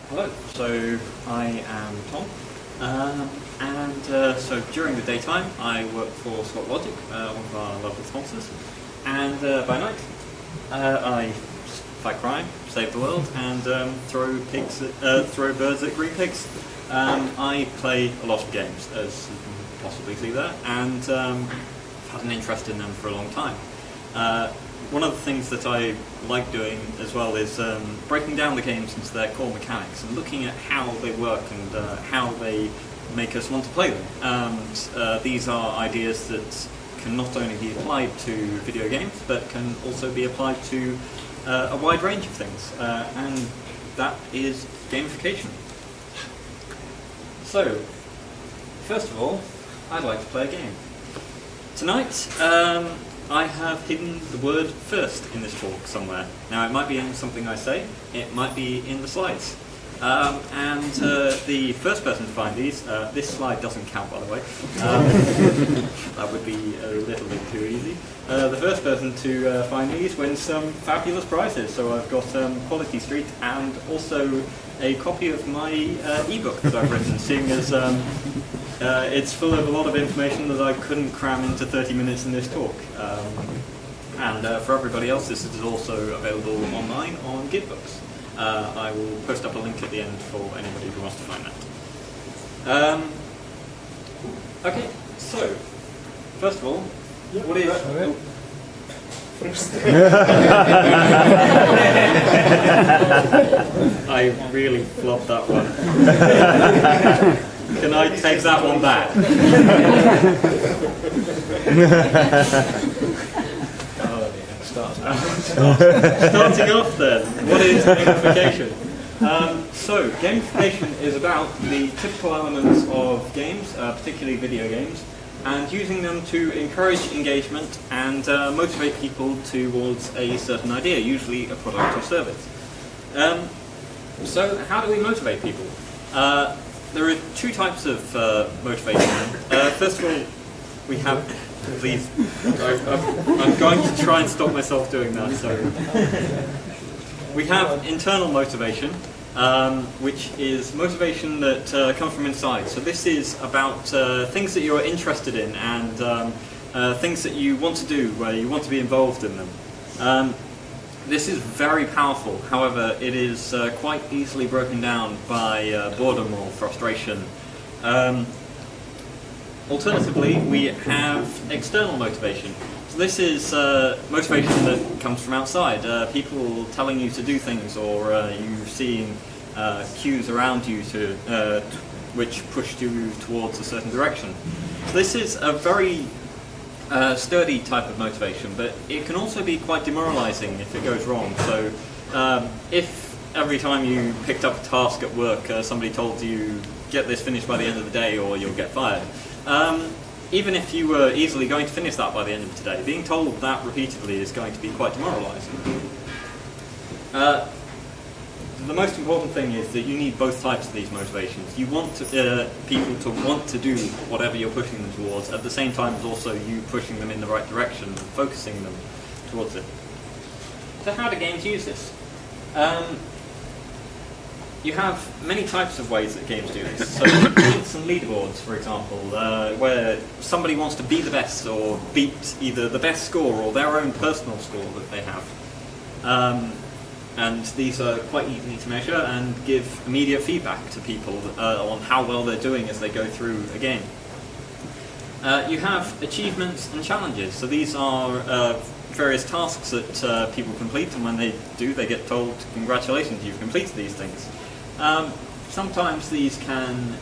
Hello, so I am Tom, so during the daytime I work for Scott Logic, one of our local sponsors, and by night I fight crime, save the world, and throw birds at green pigs. I play a lot of games, as you can possibly see there, and I've had an interest in them for a long time. One of the things that I like doing as well is breaking down the games into their core mechanics and looking at how they work and how they make us want to play them. These are ideas that can not only be applied to video games, but can also be applied to a wide range of things, and that is gamification. So, first of all, I'd like to play a game. Tonight, I have hidden the word first in this talk somewhere. Now it might be in something I say, it might be in the slides. The first person to find these, this slide doesn't count by the way, that would be a little bit too easy. The first person to find these wins some fabulous prizes. So I've got Quality Street and also a copy of my ebook that I've written, seeing as it's full of a lot of information that I couldn't cram into 30 minutes in this talk. For everybody else, this is also available online on Gitbooks. I will post up a link at the end for anybody who wants to find that. Okay, so, first of all, what is... I really flubbed that one. Can I take that one back? Starting off then, what is gamification? So, gamification is about the typical elements of games, particularly video games, and using them to encourage engagement and motivate people towards a certain idea, usually a product or service. So, how do we motivate people? There are two types of motivation. First of all, we have... Please, I'm going to try and stop myself doing that. So, we have internal motivation, which is motivation that comes from inside. So this is about things that you're interested in and things that you want to do, where you want to be involved in them. This is very powerful. However, it is quite easily broken down by boredom or frustration. Alternatively, we have external motivation. So this is motivation that comes from outside. People telling you to do things, or you seeing cues around you which push you towards a certain direction. So this is a very sturdy type of motivation, but it can also be quite demoralizing if it goes wrong. So if every time you picked up a task at work, somebody told you, get this finished by the end of the day or you'll get fired. Even if you were easily going to finish that by the end of today, being told that repeatedly is going to be quite demoralizing. The most important thing is that you need both types of these motivations. You want people to want to do whatever you're pushing them towards, at the same time as also you pushing them in the right direction and focusing them towards it. So how do games use this? You have many types of ways that games do this. So points and leaderboards, for example, where somebody wants to be the best or beat either the best score or their own personal score that they have. And these are quite easy to measure and give immediate feedback to people on how well they're doing as they go through a game. You have achievements and challenges. So these are various tasks that people complete, and when they do, they get told, congratulations, you've completed these things. Sometimes these can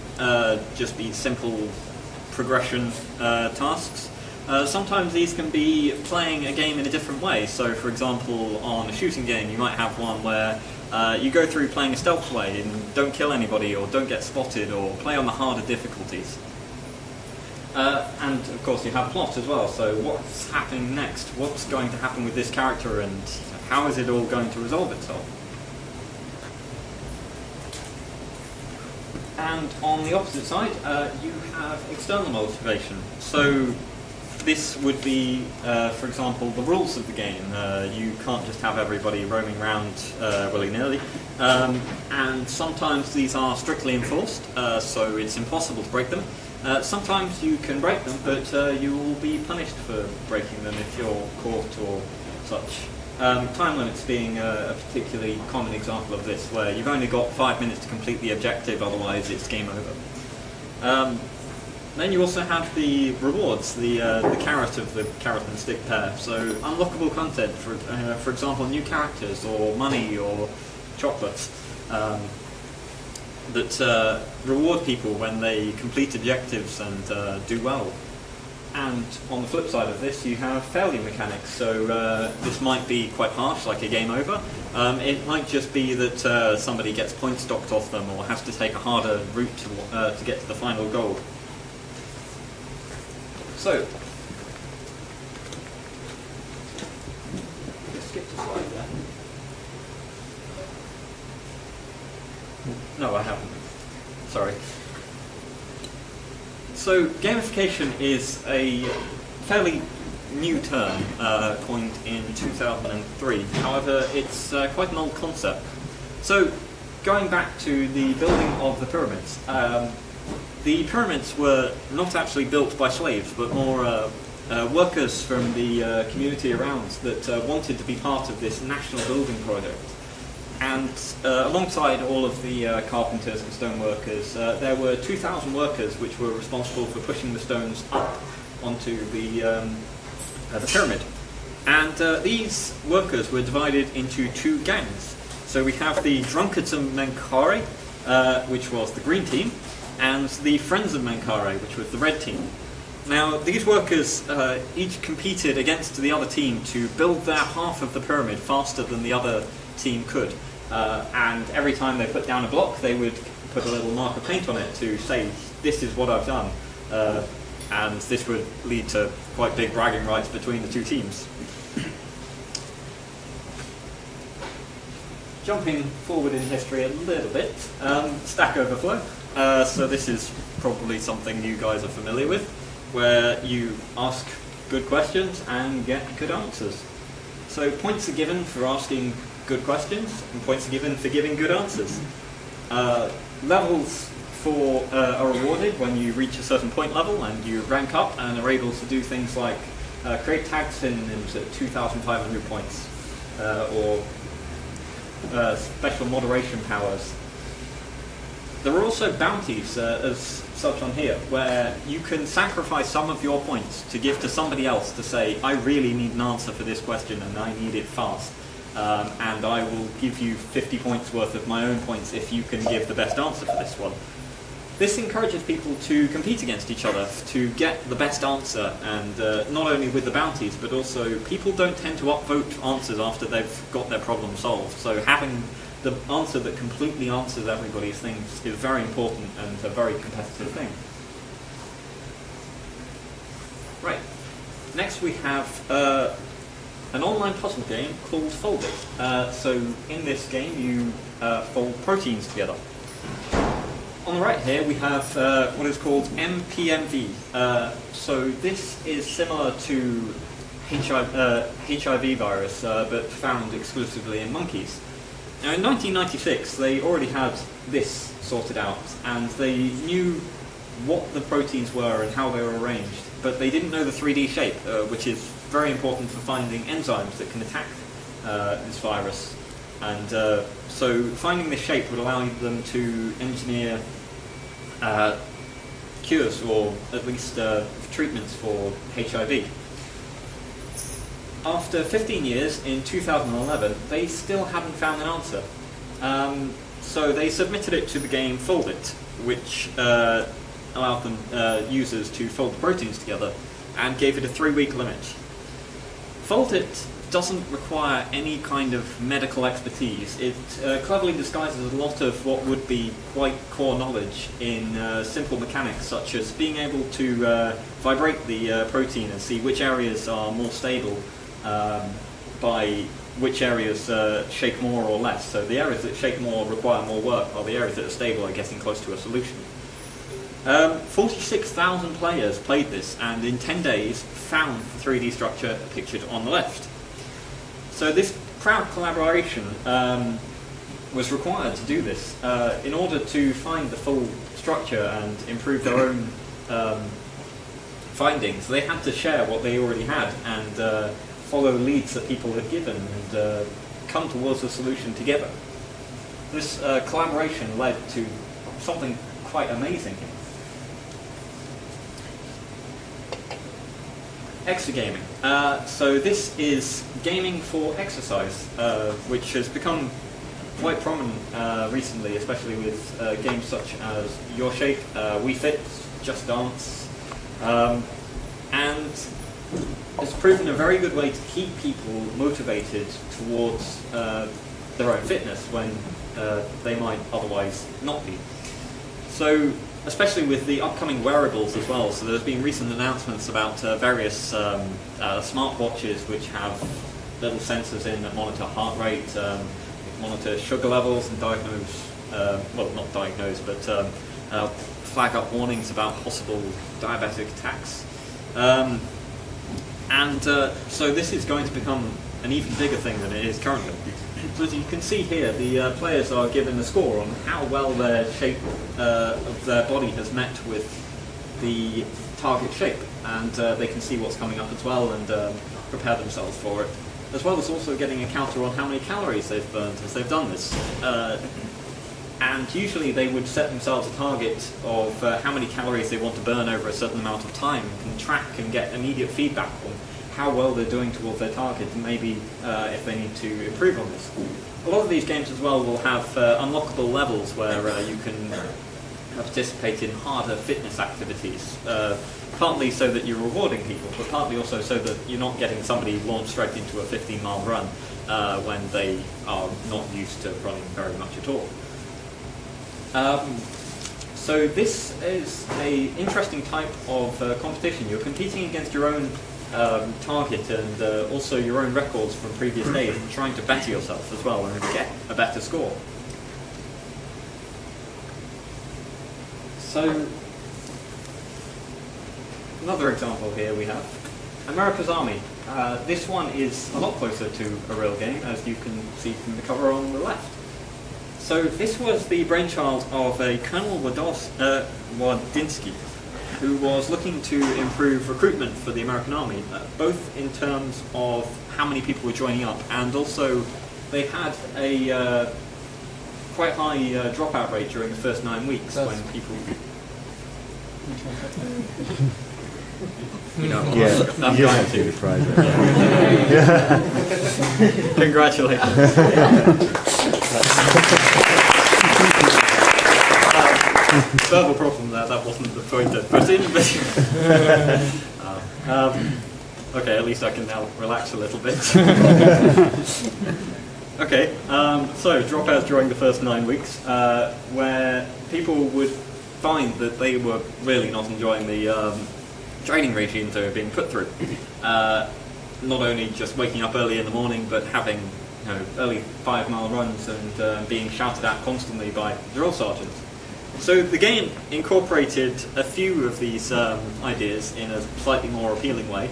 just be simple progression tasks. Sometimes these can be playing a game in a different way. So for example, on a shooting game you might have one where you go through playing a stealth way and don't kill anybody or don't get spotted or play on the harder difficulties. And of course you have plot as well, so what's happening next? What's going to happen with this character and how is it all going to resolve itself? And on the opposite side, you have external motivation. So this would be, for example, the rules of the game. You can't just have everybody roaming around willy-nilly. And sometimes these are strictly enforced, so it's impossible to break them. Sometimes you can break them, but you will be punished for breaking them if you're caught or such. Time limits being a particularly common example of this, where you've only got 5 minutes to complete the objective, otherwise it's game over. Then you also have the rewards, the carrot of the carrot and stick pair. So unlockable content, for example, new characters or money or chocolates that reward people when they complete objectives and do well. And on the flip side of this, you have failure mechanics. So this might be quite harsh, like a game over. It might just be that somebody gets points docked off them or has to take a harder route to get to the final goal. So, just skip a slide there. No, I haven't. Sorry. So, gamification is a fairly new term coined in 2003. However, it's quite an old concept. So, going back to the building of the pyramids. The pyramids were not actually built by slaves, but more workers from the community around that wanted to be part of this national building project. And alongside all of the carpenters and stone workers, there were 2,000 workers which were responsible for pushing the stones up onto the pyramid. And these workers were divided into two gangs. So we have the Drunkards of Menkaure, which was the green team, and the Friends of Menkaure, which was the red team. Now, these workers each competed against the other team to build their half of the pyramid faster than the other team could. And every time they put down a block, they would put a little mark of paint on it to say, this is what I've done. And this would lead to quite big bragging rights between the two teams. Jumping forward in history a little bit, Stack Overflow. So this is probably something you guys are familiar with, where you ask good questions and get good answers. So points are given for asking good questions, and points are given for giving good answers. Levels are awarded when you reach a certain point level and you rank up and are able to do things like create tag synonyms at 2,500 points, or special moderation powers. There are also bounties as such on here, where you can sacrifice some of your points to give to somebody else to say, I really need an answer for this question and I need it fast. And I will give you 50 points worth of my own points if you can give the best answer for this one. This encourages people to compete against each other to get the best answer, and not only with the bounties, but also people don't tend to upvote answers after they've got their problem solved. So having the answer that completely answers everybody's things is very important and a very competitive thing. Right. Next we have an online puzzle game called Fold It. So in this game you fold proteins together. On the right here we have what is called MPMV. So this is similar to HIV virus, but found exclusively in monkeys. Now in 1996 they already had this sorted out, and they knew what the proteins were and how they were arranged, but they didn't know the 3D shape, which is very important for finding enzymes that can attack this virus. And so finding this shape would allow them to engineer cures, or at least treatments for HIV. After 15 years, in 2011, they still hadn't found an answer. So they submitted it to the game Fold It, which allowed them users to fold the proteins together, and gave it a 3-week limit. Fold It doesn't require any kind of medical expertise. It cleverly disguises a lot of what would be quite core knowledge in simple mechanics, such as being able to vibrate the protein and see which areas are more stable by which areas shake more or less. So the areas that shake more require more work, while the areas that are stable are getting close to a solution. 46,000 players played this, and in 10 days found the 3D structure pictured on the left. So this crowd collaboration was required to do this in order to find the full structure and improve their own findings. They had to share what they already had and follow leads that people had given and come towards a solution together. This collaboration led to something quite amazing. Exergaming. So this is gaming for exercise, which has become quite prominent recently, especially with games such as Your Shape, Wii Fit, Just Dance, and it's proven a very good way to keep people motivated towards their own fitness when they might otherwise not be. So, especially with the upcoming wearables as well, so there's been recent announcements about various smartwatches which have little sensors in that monitor heart rate, monitor sugar levels and diagnose, well not diagnose, but flag up warnings about possible diabetic attacks. So this is going to become an even bigger thing than it is currently. So as you can see here, the players are given a score on how well their shape of their body has met with the target shape, and they can see what's coming up as well and prepare themselves for it, as well as also getting a counter on how many calories they've burned as they've done this. And usually they would set themselves a target of how many calories they want to burn over a certain amount of time, and can track and get immediate feedback on how well they're doing towards their target, and maybe if they need to improve on this. A lot of these games as well will have unlockable levels where you can participate in harder fitness activities, partly so that you're rewarding people, but partly also so that you're not getting somebody launched straight into a 15-mile run when they are not used to running very much at all. So this is an interesting type of competition. You're competing against your own target and also your own records from previous days, and trying to better yourself as well and get a better score. So another example here we have America's Army. This one is a lot closer to a real game, as you can see from the cover on the left. So this was the brainchild of a Colonel Wadinsky, who was looking to improve recruitment for the American Army, both in terms of how many people were joining up, and also they had a quite high dropout rate during the first 9 weeks when people... You know, I'm going to. Surprise. Congratulations. Verbal problem there, that wasn't the point to put in, but okay, at least I can now relax a little bit. Okay, so dropouts during the first 9 weeks, where people would find that they were really not enjoying the training regimes they were being put through. Not only just waking up early in the morning, but having early 5-mile runs and being shouted at constantly by drill sergeants. So the game incorporated a few of these ideas in a slightly more appealing way.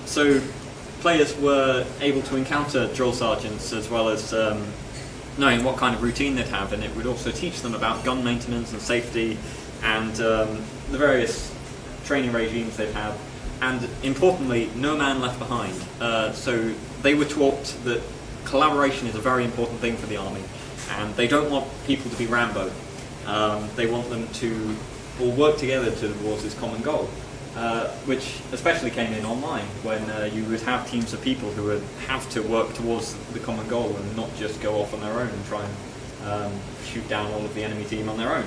So players were able to encounter drill sergeants as well as knowing what kind of routine they'd have, and it would also teach them about gun maintenance and safety and the various training regimes they'd have, and importantly, no man left behind. So they were taught that collaboration is a very important thing for the army, and they don't want people to be Rambo. They want them to all work together towards this common goal, which especially came in online, when you would have teams of people who would have to work towards the common goal and not just go off on their own and try and shoot down all of the enemy team on their own.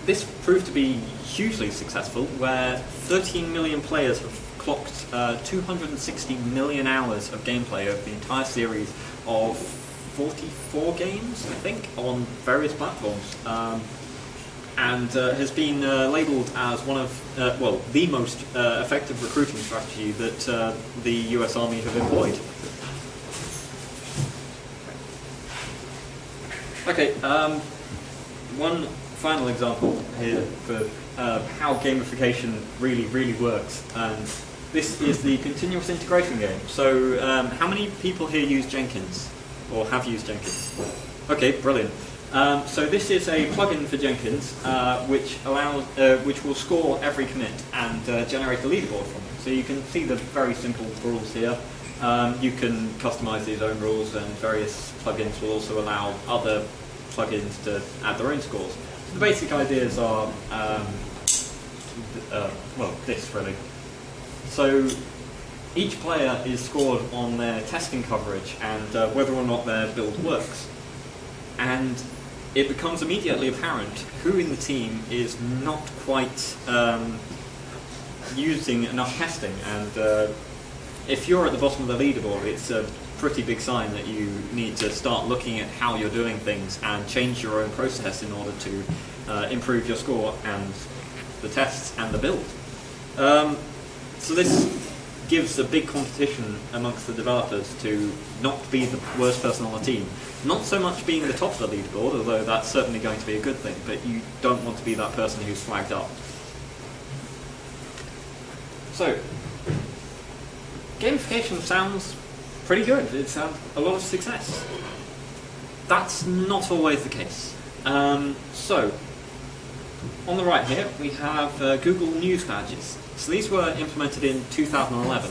This proved to be hugely successful, where 13 million players have clocked 260 million hours of gameplay over the entire series of 44 games, I think, on various platforms, and has been labelled as one of, the most effective recruiting strategy that the US Army have employed. Okay, one final example here for how gamification really works. And this is the continuous integration game. So how many people here use Jenkins or have used Jenkins? Okay, brilliant. So this is a plugin for Jenkins which will score every commit and generate a leaderboard from it. So you can see the very simple rules here. You can customize these own rules, and various plugins will also allow other plugins to add their own scores. So the basic ideas are, well, this really. So each player is scored on their testing coverage and whether or not their build works. And it becomes immediately apparent who in the team is not quite using enough testing. And if you're at the bottom of the leaderboard, it's a pretty big sign that you need to start looking at how you're doing things and change your own process in order to improve your score and the tests and the build. So this gives a big competition amongst the developers to not be the worst person on the team. Not so much being the top of the leaderboard, although that's certainly going to be a good thing, but you don't want to be that person who's flagged up. So, gamification sounds pretty good. It's had a lot of success. That's not always the case. So, on the right here, we have Google News badges. So these were implemented in 2011.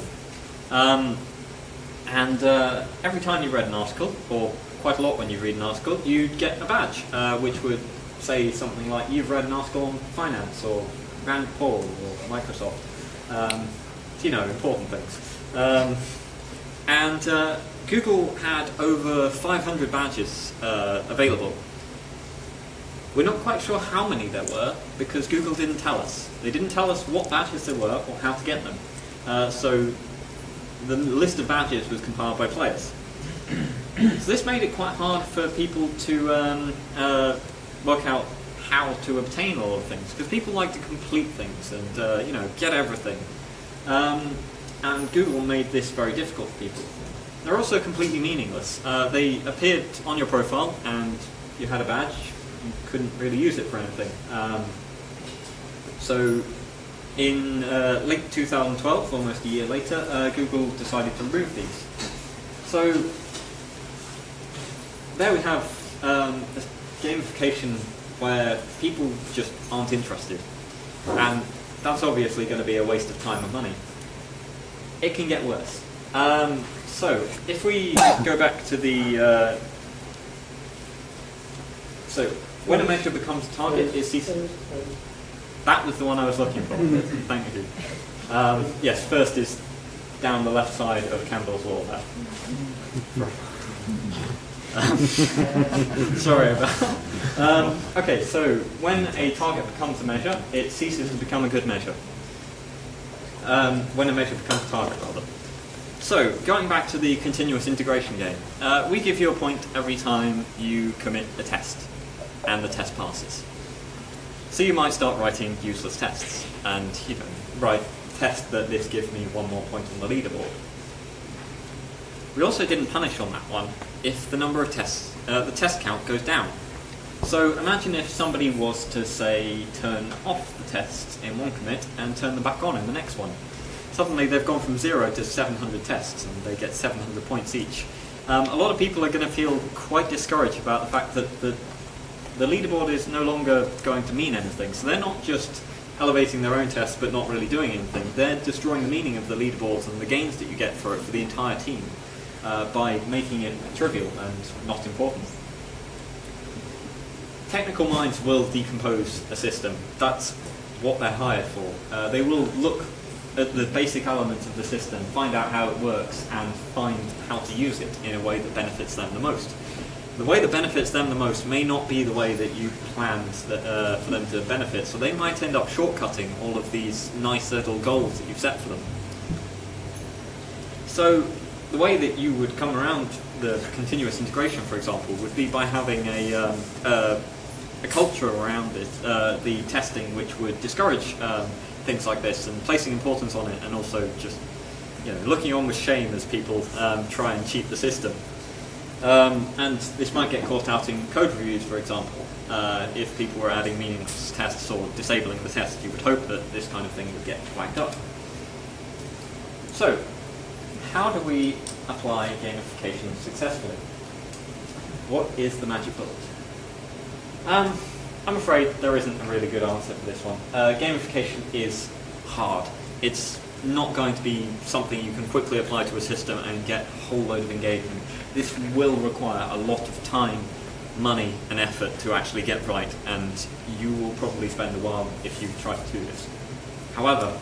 Every time you read an article, or quite a lot when you read an article, you'd get a badge, which would say something like, you've read an article on finance, or Rand Paul, or Microsoft. You know, important things. Google had over 500 badges available. We're not quite sure how many there were, because Google didn't tell us. They didn't tell us what badges there were or how to get them. So the list of badges was compiled by players. So this made it quite hard for people to work out how to obtain all of things, because people like to complete things and you know, get everything. And Google made this very difficult for people. They're also completely meaningless. They appeared on your profile and you had a badge. You couldn't really use it for anything. So in late 2012, almost a year later, Google decided to remove these. So there we have a gamification where people just aren't interested. And that's obviously going to be a waste of time and money. It can get worse. So if we go back to the... so when a measure becomes a target, it ceases. That was the one I was looking for. Thank you. Yes, first is down the left side of Campbell's law there. Sorry about that. Okay, so when a target becomes a measure, it ceases to become a good measure. When a measure becomes a target, rather. So, going back to the continuous integration game, we give you a point every time you commit a test, and the test passes. So you might start writing useless tests, and you know, write test that this gives me one more point on the leaderboard. We also didn't punish on that one if the number of tests, the test count goes down. So imagine if somebody was to, say, turn off the tests in one commit and turn them back on in the next one. Suddenly they've gone from 0 to 700 tests and they get 700 points each. A lot of people are going to feel quite discouraged about the fact that the leaderboard is no longer going to mean anything. So they're not just elevating their own tests but not really doing anything. They're destroying the meaning of the leaderboards and the gains that you get for it for the entire team by making it trivial and not important. Technical minds will decompose a system. That's what they're hired for. They will look at the basic elements of the system, find out how it works, and find how to use it in a way that benefits them the most. The way that benefits them the most may not be the way that you planned for them to benefit, so they might end up shortcutting all of these nice little goals that you've set for them. So the way that you would come around the continuous integration, for example, would be by having a culture around it, the testing, which would discourage things like this and placing importance on it, and also just looking on with shame as people try and cheat the system. And this might get caught out in code reviews, for example. If people were adding meaningless tests or disabling the test, you would hope that this kind of thing would get flagged up. So, how do we apply gamification successfully? What is the magic bullet? I'm afraid there isn't a really good answer for this one. Gamification is hard. It's not going to be something you can quickly apply to a system and get a whole load of engagement. This will require a lot of time, money, and effort to actually get right, and you will probably spend a while if you try to do this. However,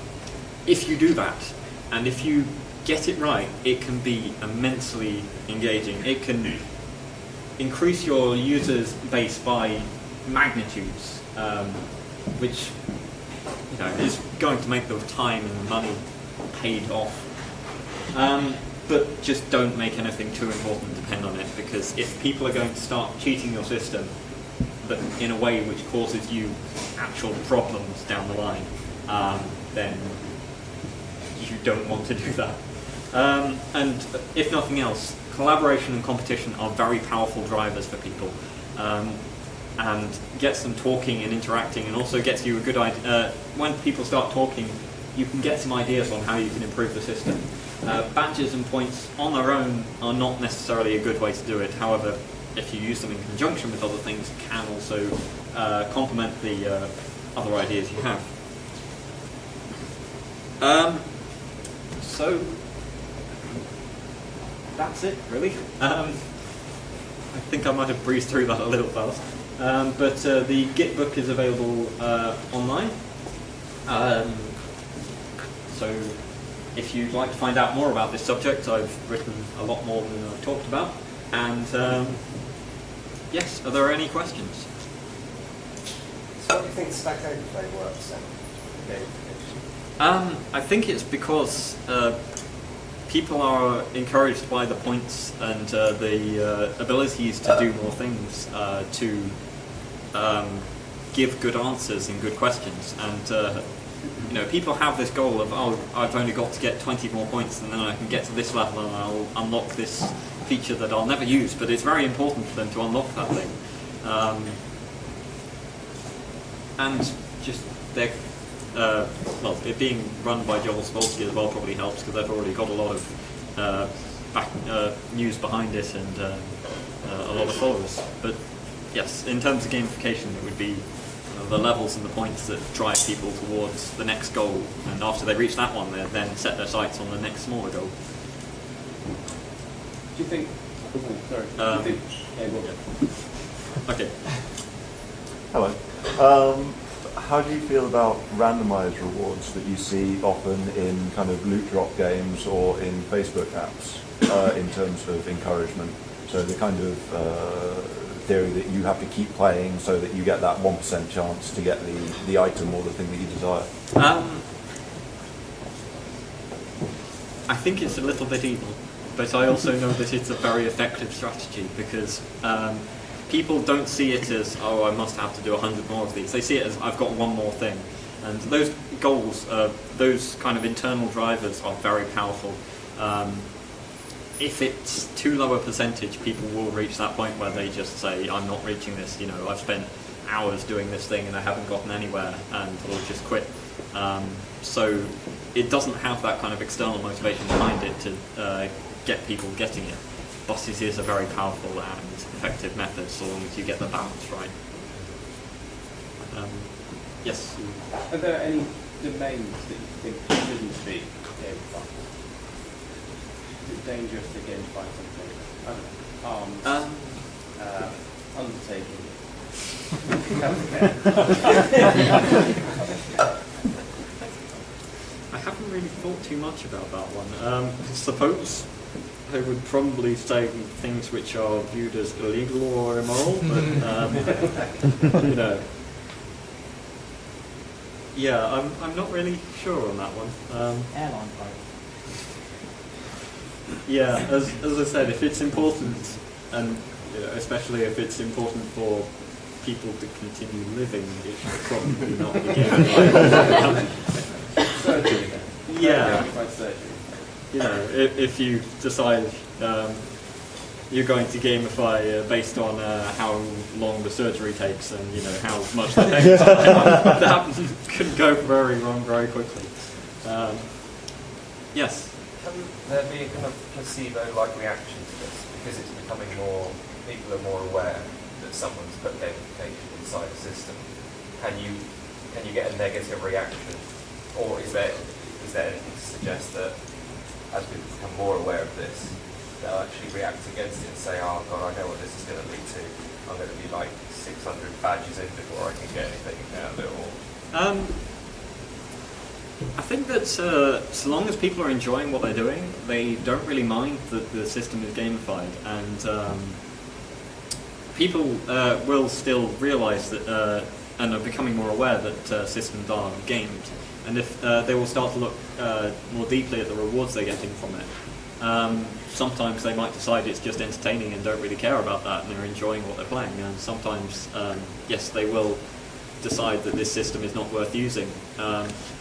if you do that, and if you get it right, it can be immensely engaging. It can increase your users base by magnitudes, which is going to make the time and money paid off. But just don't make anything too important depend on it, because if people are going to start cheating your system, but in a way which causes you actual problems down the line, then you don't want to do that. And if nothing else, collaboration and competition are very powerful drivers for people, and gets them talking and interacting, and also gets you a good idea. When people start talking, you can get some ideas on how you can improve the system. Badges and points on their own are not necessarily a good way to do it. However, if you use them in conjunction with other things, can also complement the other ideas you have. So that's it, really. I think I might have breezed through that a little fast. But the Git book is available online. So if you'd like to find out more about this subject, I've written a lot more than I've talked about. And yes, are there any questions? So what do you think Stack Overflow works then? I think it's because people are encouraged by the points and the abilities to do more things, to give good answers and good questions. And people have this goal of, oh, I've only got to get 20 more points and then I can get to this level and I'll unlock this feature that I'll never use. But it's very important for them to unlock that thing. And just their it being run by Joel Spolsky as well probably helps, because they've already got a lot of news behind it and a lot of followers. But yes, in terms of gamification, it would be the levels and the points that drive people towards the next goal, and after they reach that one, they then set their sights on the next smaller goal. Do you think? Oh, sorry. Do you think? Okay. Hello. How do you feel about randomized rewards that you see often in kind of loot drop games or in Facebook apps in terms of encouragement? So the kind of theory that you have to keep playing so that you get that 1% chance to get the item or the thing that you desire? I think it's a little bit evil, but I also know that it's a very effective strategy, because people don't see it as, oh, I must have to do 100 more of these. They see it as, I've got one more thing. And those goals, those kind of internal drivers are very powerful. If it's too low a percentage, people will reach that point where they just say, I'm not reaching this, I've spent hours doing this thing and I haven't gotten anywhere, and will just quit. So it doesn't have that kind of external motivation behind it to get people getting it. But it is a very powerful and effective method, so long as you get the balance right. Yes? Are there any domains that you think shouldn't be gamified? Is it dangerous to gamify something? I don't know, arms, undertaking. I haven't really thought too much about that one. I suppose I would probably say things which are viewed as illegal or immoral, but yeah, I'm not really sure on that one. Airline pilot. Yeah, as I said, if it's important, and especially if it's important for people to continue living, it should probably not be gamified. Surgery then? Yeah. Gamified surgery. If you decide you're going to gamify based on how long the surgery takes and how much the pain. That could go very wrong very quickly. Yes. Can there be a kind of placebo-like reaction to this because it's becoming more? People are more aware that someone's put gamification inside a system. Can you get a negative reaction, or is there anything to suggest that as people become more aware of this, they'll actually react against it and say, "Oh God, I know what this is going to lead to. I'm going to be like 600 badges in before I can get anything out of it all." I think that so long as people are enjoying what they're doing, they don't really mind that the system is gamified, and people will still realise that and are becoming more aware that systems are gamed, and if they will start to look more deeply at the rewards they're getting from it. Sometimes they might decide it's just entertaining and don't really care about that, and they're enjoying what they're playing, and sometimes, yes, they will decide that this system is not worth using.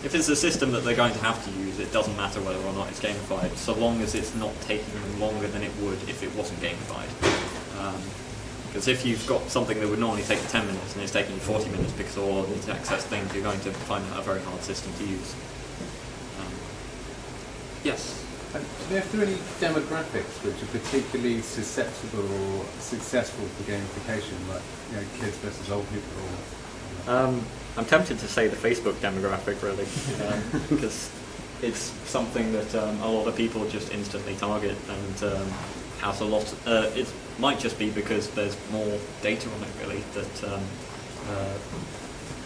If it's a system that they're going to have to use, it doesn't matter whether or not it's gamified, so long as it's not taking them longer than it would if it wasn't gamified. Because if you've got something that would normally take 10 minutes and it's taking you 40 minutes because of all of these access things, you're going to find that a very hard system to use. Yes? Do they have to any demographics which are particularly susceptible or successful for gamification, like kids versus old people? I'm tempted to say the Facebook demographic, really, because it's something that a lot of people just instantly target, and has a lot. It might just be because there's more data on it, really.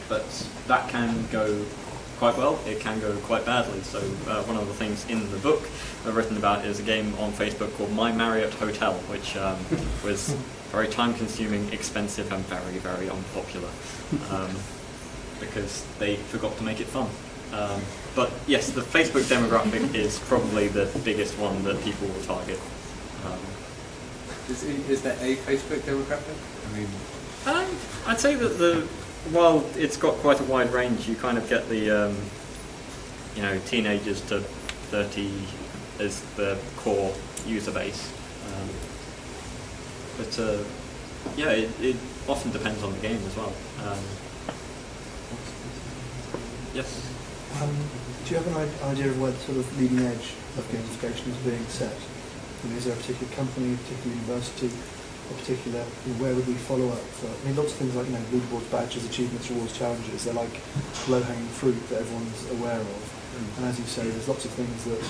But that can go quite well. It can go quite badly. So one of the things in the book I've written about is a game on Facebook called My Marriott Hotel, which was very time-consuming, expensive, and very, very unpopular. Because they forgot to make it fun. But yes, the Facebook demographic is probably the biggest one that people will target. Is there a Facebook demographic? I mean, I'd say that while it's got quite a wide range, you kind of get the teenagers to 30 as the core user base. Yeah, it often depends on the game as well. Yes. Do you have an idea of where the sort of leading edge of gamification is being set? Is there a particular company, a particular university, a particular, where would we follow up? Lots of things like leaderboards, badges, achievements, rewards, challenges. They're like low-hanging fruit that everyone's aware of. And as you say, there's lots of things that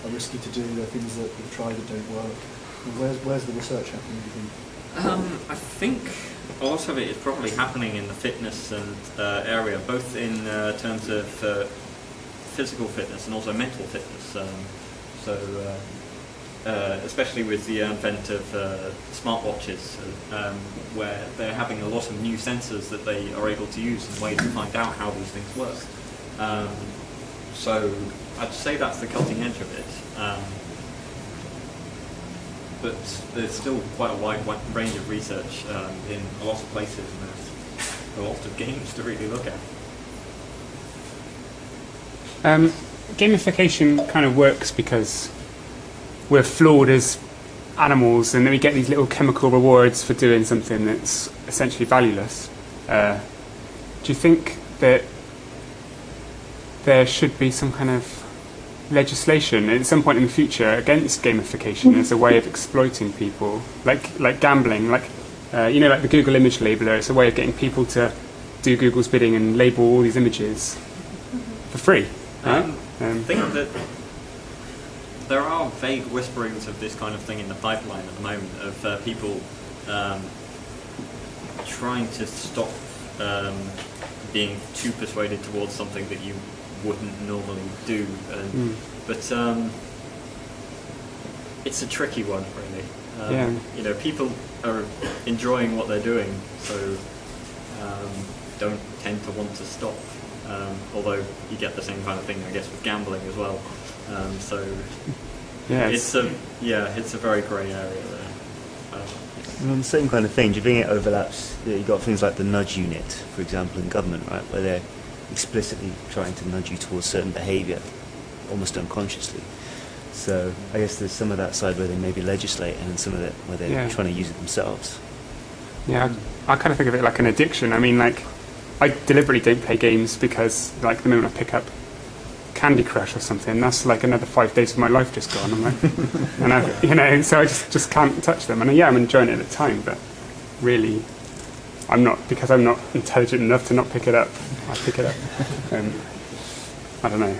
are risky to do. There are things that we've tried that don't work. Where's the research happening, do you think? I think a lot of it is probably happening in the fitness and area, both in terms of physical fitness and also mental fitness. Especially with the advent of smartwatches, where they're having a lot of new sensors that they are able to use in ways to find out how these things work. So I'd say that's the cutting edge of it. But there's still quite a wide range of research in a lot of places, and there's a lot of games to really look at. Gamification kind of works because we're flawed as animals, and then we get these little chemical rewards for doing something that's essentially valueless. Do you think that there should be some kind of legislation at some point in the future against gamification as a way of exploiting people, like gambling, like the Google image labeler? It's a way of getting people to do Google's bidding and label all these images for free. Right? I think that there are vague whisperings of this kind of thing in the pipeline at the moment, of people trying to stop being too persuaded towards something that you wouldn't normally do. But it's a tricky one, really. People are enjoying what they're doing, so don't tend to want to stop. Although you get the same kind of thing, I guess, with gambling as well. It's a very grey area there. And on the same kind of thing, do you think it overlaps? You've got things like the nudge unit, for example, in government, right, where they're explicitly trying to nudge you towards certain behaviour, almost unconsciously. So I guess there's some of that side where they maybe legislate, and some of it where they're trying to use it themselves. Yeah, I kind of think of it like an addiction. I mean, like, I deliberately don't play games because, like, the moment I pick up Candy Crush or something, that's like another 5 days of my life just gone. I'm like, and I, so I just can't touch them. And yeah, I'm enjoying it at the time, but really, I'm not, because I'm not intelligent enough to not pick it up. I pick it up. I don't know.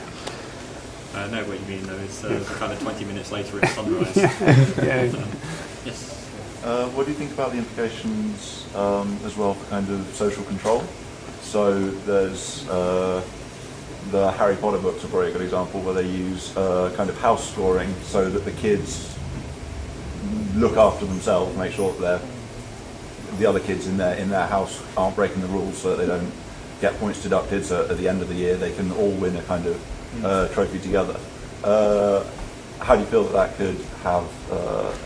I know what you mean, though. It's kind of 20 minutes later at sunrise. Yeah. Yes. What do you think about the implications as well for kind of social control? So there's the Harry Potter books are probably a good example where they use kind of house scoring so that the kids look after themselves, make sure that the other kids in their house aren't breaking the rules, so that they don't get points deducted. So at the end of the year, they can all win a kind of trophy together. How do you feel that could have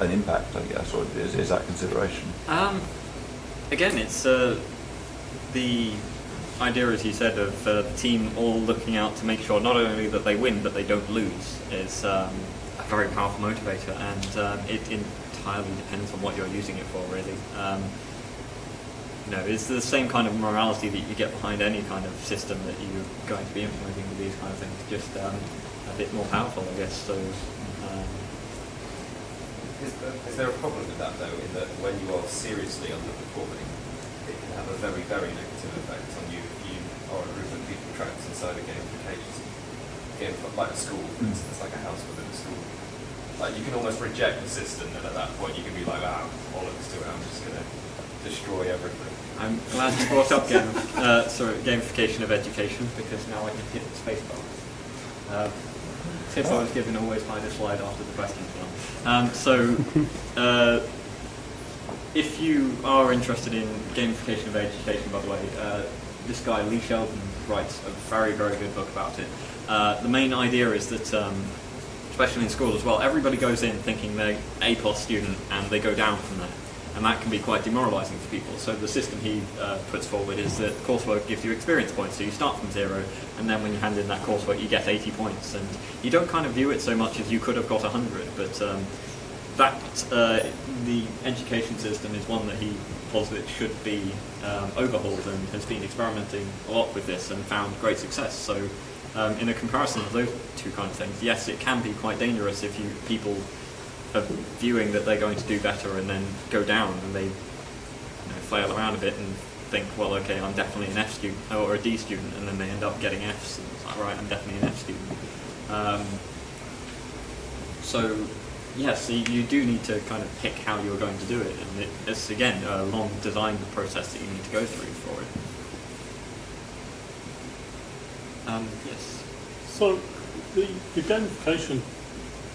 an impact, I guess, or is that consideration? Again, it's the idea, as you said, of the team all looking out to make sure not only that they win, but they don't lose, is a very powerful motivator, and it entirely depends on what you're using it for, really. It's the same kind of morality that you get behind any kind of system that you're going to be implementing with these kind of things, just a bit more powerful, I guess. So, is there a problem with that, though, in that when you are seriously underperforming, it can have a very, very negative effect on you if you are a group of people trapped inside a gamification game, like a school, for instance, like a house within a school. Like, you can almost reject the system, and at that point you can be like, bollocks to it, I'm just going to destroy everything. I'm glad you brought up gamification of education, because now I can hit the space bar. Tip I was given, always hide a slide after the questions one. If you are interested in gamification of education, by the way, this guy Lee Sheldon writes a very, very good book about it. The main idea is that, especially in school as well, everybody goes in thinking they're A+ student and they go down from there. And that can be quite demoralising for people. So the system he puts forward is that coursework gives you experience points. So you start from 0, and then when you hand in that coursework, you get 80 points. And you don't kind of view it so much as you could have got 100. But the education system is one that he posits should be overhauled, and has been experimenting a lot with this and found great success. So in a comparison of those two kind of things, yes, it can be quite dangerous if people are viewing that they're going to do better and then go down, and they flail around a bit and think, well, okay, I'm definitely an F student or a D student, and then they end up getting Fs, and it's like, right, I'm definitely an F student. So yes, you do need to kind of pick how you're going to do it, and it's again a long design process that you need to go through for it. Yes. So the gamification,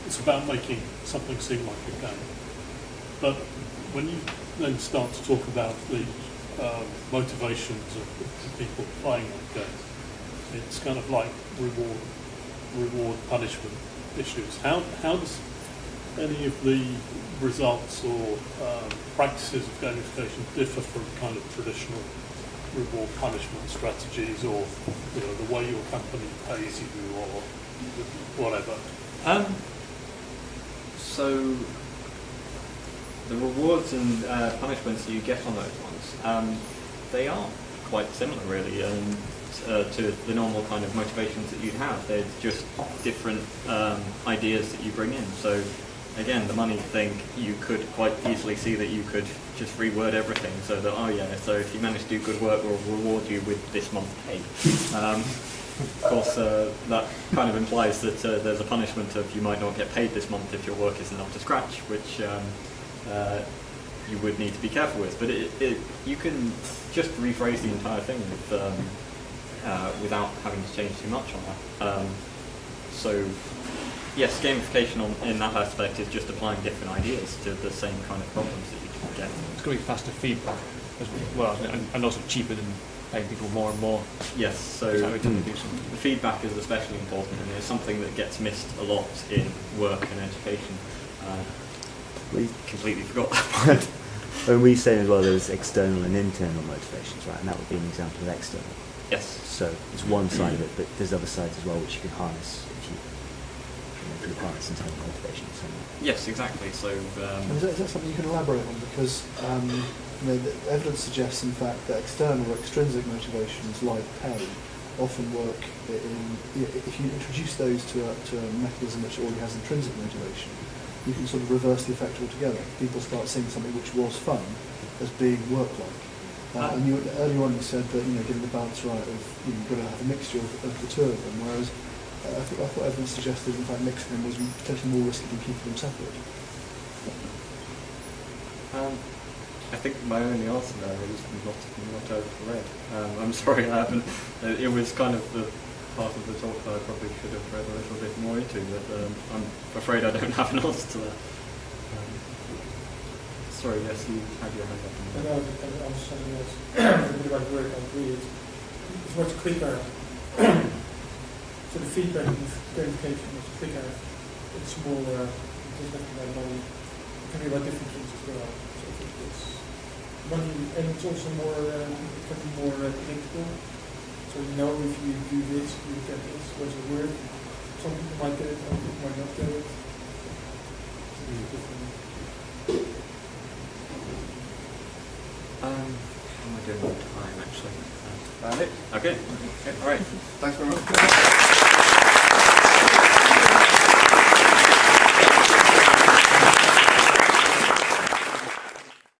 it's about making something seem like a game. But when you then start to talk about the motivations of the people playing that game, it's kind of like reward punishment issues. How does any of the results or practices of gamification differ from kind of traditional reward punishment strategies, or the way your company pays you, or whatever? So the rewards and punishments you get on those ones, they are quite similar, really, to the normal kind of motivations that you'd have. They're just different ideas that you bring in. So again, the money thing, you could quite easily see that you could just reword everything so that, so if you manage to do good work, we'll reward you with this month's pay. Of course, that kind of implies that there's a punishment of you might not get paid this month if your work isn't up to scratch, which you would need to be careful with. But you can just rephrase the entire thing without having to change too much on that. So yes, gamification in that aspect is just applying different ideas to the same kind of problems that you can get. It's going to be faster feedback as well, and also cheaper than paying people more and more. Yes, so the feedback is especially important, and it's something that gets missed a lot in work and education. We completely forgot that part. When we say as well, there's external and internal motivations, right? And that would be an example of external. Yes. So it's one side of it, but there's other sides as well which you can harness if you requirements in terms of motivation. So. Yes, exactly. So. And is that something you can elaborate on? Because the evidence suggests, in fact, that external or extrinsic motivations like pay often work if you introduce those to a mechanism which already has intrinsic motivation, you can sort of reverse the effect altogether. People start seeing something which was fun as being work-like. And earlier on you said that getting the balance right of you've got to have a mixture of the two of them, whereas I thought evidence suggested in fact mixing them was potentially more risky than keeping them separate. I think my only answer there is not over read. I'm sorry I haven't. It was kind of the part of the talk that I probably should have read a little bit more into, but I'm afraid I don't have an answer to that. Sorry, yes, you had your hand up. No, I was something else. The right word, I agree. It's much quicker. So the feedback of gamification is quicker. It's more, it doesn't have to be money. It can be about different things as well. So I think it's money, and it's also more, it can be more predictable. So if you do this, you get this. What's the word? Some people might get it, other people might not get it. It's really different. How am I doing on time, actually? Found it? Okay. All right. Thanks very much.